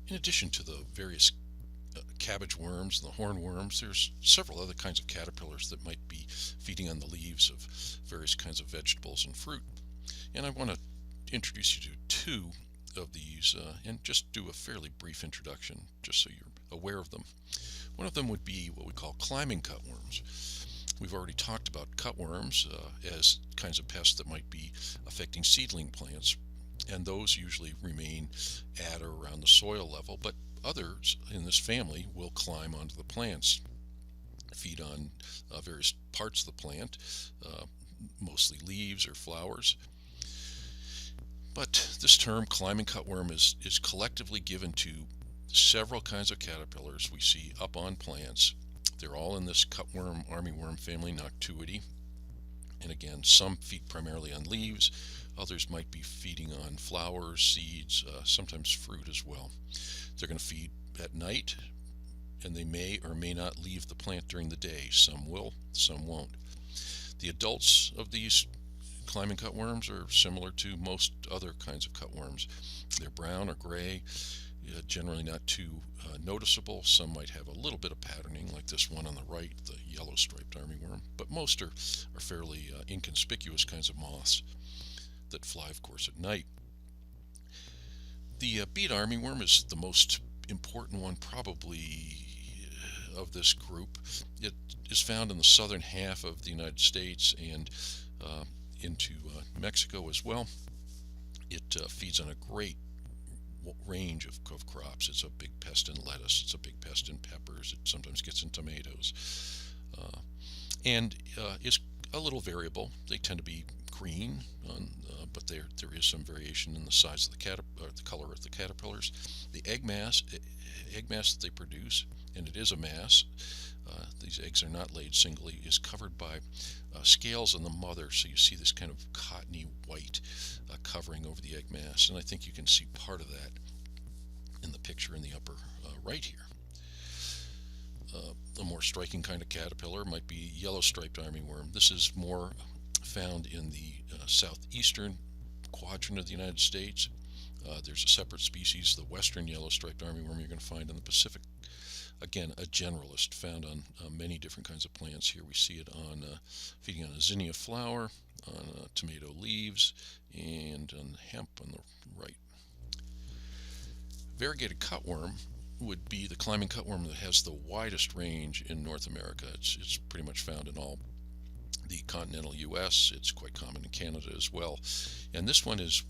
In addition to the various cabbage worms and the hornworms, there's several other kinds of caterpillars that might be feeding on the leaves of various kinds of vegetables and fruit. And I want to introduce you to two of these and just do a fairly brief introduction just so you're aware of them. One of them would be what we call climbing cutworms. We've already talked about cutworms as kinds of pests that might be affecting seedling plants, and those usually remain at or around the soil level, but others in this family will climb onto the plants, feed on various parts of the plant, uh, mostly leaves or flowers. But this term climbing cutworm is collectively given to several kinds of caterpillars we see up on plants. They're all in this cutworm, armyworm family, Noctuidae. And again, some feed primarily on leaves, others might be feeding on flowers, seeds, sometimes fruit as well. They're going to feed at night, and they may or may not leave the plant during the day. Some will, some won't. The adults of these climbing cutworms are similar to most other kinds of cutworms. They're brown or gray, generally not too noticeable. Some might have a little bit of patterning, like this one on the right, the yellow striped armyworm, but most are fairly inconspicuous kinds of moths that fly, of course, at night. The beet armyworm is the most important one, probably, of this group. It is found in the southern half of the United States and into Mexico as well. It feeds on a great range of crops. It's a big pest in lettuce. It's a big pest in peppers. It sometimes gets in tomatoes, and is a little variable. They tend to be green, but there is some variation in the size of the color of the caterpillars. The egg mass that they produce, and it is a mass. These eggs are not laid singly, is covered by scales on the mother, so you see this kind of cottony white covering over the egg mass, and I think you can see part of that in the picture in the upper right here. A more striking kind of caterpillar might be yellow striped armyworm. This is more found in the southeastern quadrant of the United States. There's a separate species, the western yellow striped armyworm, you're going to find in the Pacific. Again, a generalist, found on many different kinds of plants. Here we see it on feeding on a zinnia flower, on tomato leaves, and on hemp on the right. Variegated cutworm would be the climbing cutworm that has the widest range in North America. It's pretty much found in all the continental U.S. It's quite common in Canada as well. And this one is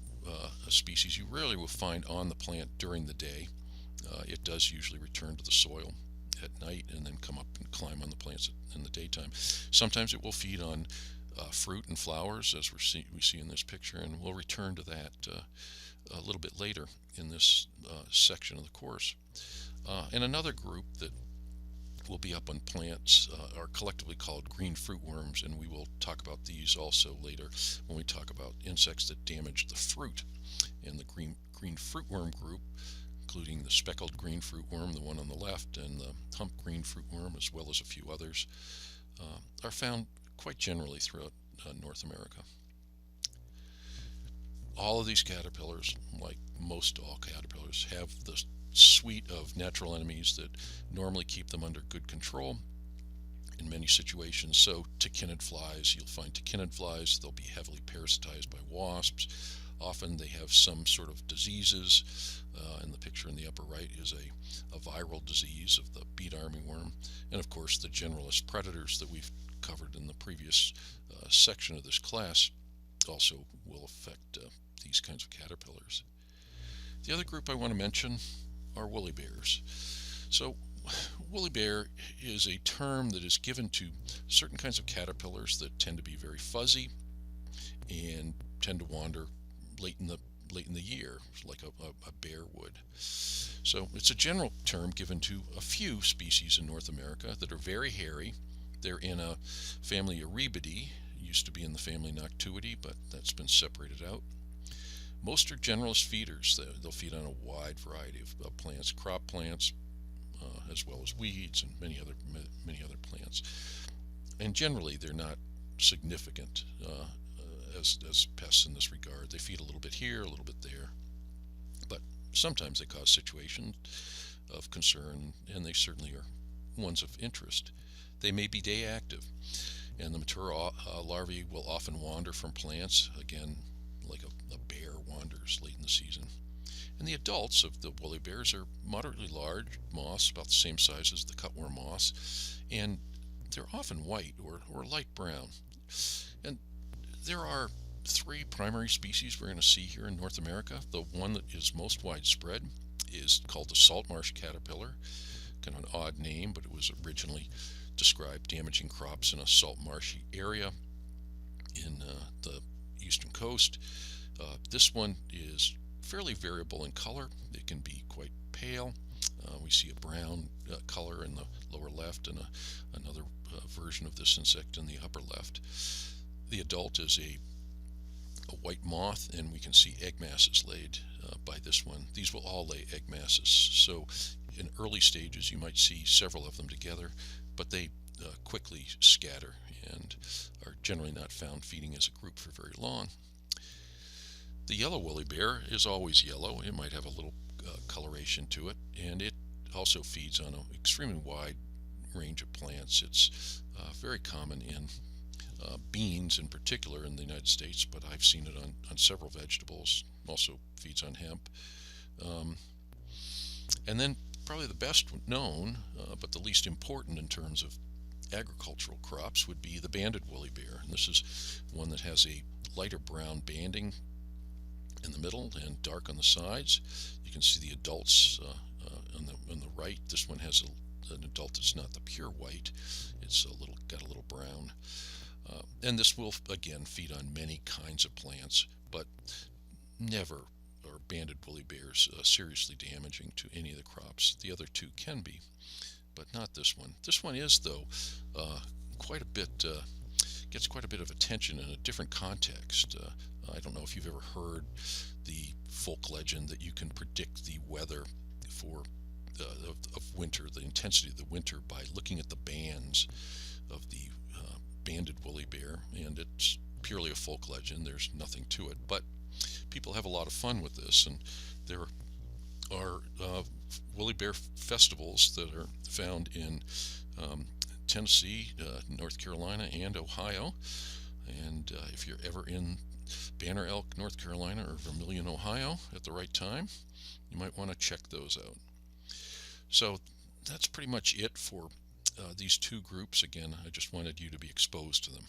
a species you rarely will find on the plant during the day. It does usually return to the soil at night and then come up and climb on the plants in the daytime. Sometimes it will feed on fruit and flowers, as we see in this picture, and we'll return to that a little bit later in this section of the course. And another group that will be up on plants are collectively called green fruit worms, and we will talk about these also later when we talk about insects that damage the fruit. And the green fruit worm group, including the speckled green fruit worm, the one on the left, and the hump green fruit worm, as well as a few others, are found quite generally throughout North America. All of these caterpillars, like most all caterpillars, have the suite of natural enemies that normally keep them under good control in many situations. So tachinid flies, you'll find tachinid flies, they'll be heavily parasitized by wasps. Often they have some sort of diseases. In the picture in the upper right is a viral disease of the beet armyworm. And of course the generalist predators that we've covered in the previous section of this class also will affect these kinds of caterpillars. The other group I want to mention are woolly bears. So woolly bear is a term that is given to certain kinds of caterpillars that tend to be very fuzzy and tend to wander late in the year, like a bear would. So it's a general term given to a few species in North America that are very hairy. They're in a family Erebidae, used to be in the family Noctuidae, but that's been separated out. Most are generalist feeders. They'll feed on a wide variety of plants, crop plants, as well as weeds and many other plants. And generally, they're not significant as pests in this regard. They feed a little bit here, a little bit there, but sometimes they cause situations of concern, and they certainly are ones of interest. They may be day active, and the mature larvae will often wander from plants, again, like a bear wanders late in the season. And the adults of the woolly bears are moderately large moths, about the same size as the cutworm moths, and they're often white or light brown. And there are three primary species we're going to see here in North America. The one that is most widespread is called the salt marsh caterpillar. Kind of an odd name, but it was originally described damaging crops in a salt marshy area in the eastern coast. This one is fairly variable in color. It can be quite pale. We see a brown color in the lower left and another version of this insect in the upper left. The adult is a white moth, and we can see egg masses laid by this one. These will all lay egg masses. So in early stages, you might see several of them together, but they quickly scatter and are generally not found feeding as a group for very long. The yellow woolly bear is always yellow. It might have a little coloration to it, and it also feeds on an extremely wide range of plants. It's very common in beans in particular in the United States, but I've seen it on several vegetables. Also feeds on hemp. Um, and then probably the best known, but the least important in terms of agricultural crops, would be the banded woolly bear. And this is one that has a lighter brown banding in the middle and dark on the sides. You can see the adults on the right. This one has an adult that's not the pure white. It's got a little brown. And this will again feed on many kinds of plants, but never are banded woolly bears seriously damaging to any of the crops. The other two can be, but not this one. This one is, though, quite a bit gets quite a bit of attention in a different context. I don't know if you've ever heard the folk legend that you can predict the weather for of winter, the intensity of the winter, by looking at the bands of the banded woolly bear, and it's purely a folk legend. There's nothing to it, but people have a lot of fun with this, and there are woolly bear festivals that are found in Tennessee, North Carolina, and Ohio. And if you're ever in Banner Elk, North Carolina, or Vermilion, Ohio at the right time, you might want to check those out. So that's pretty much it for these two groups. Again, I just wanted you to be exposed to them.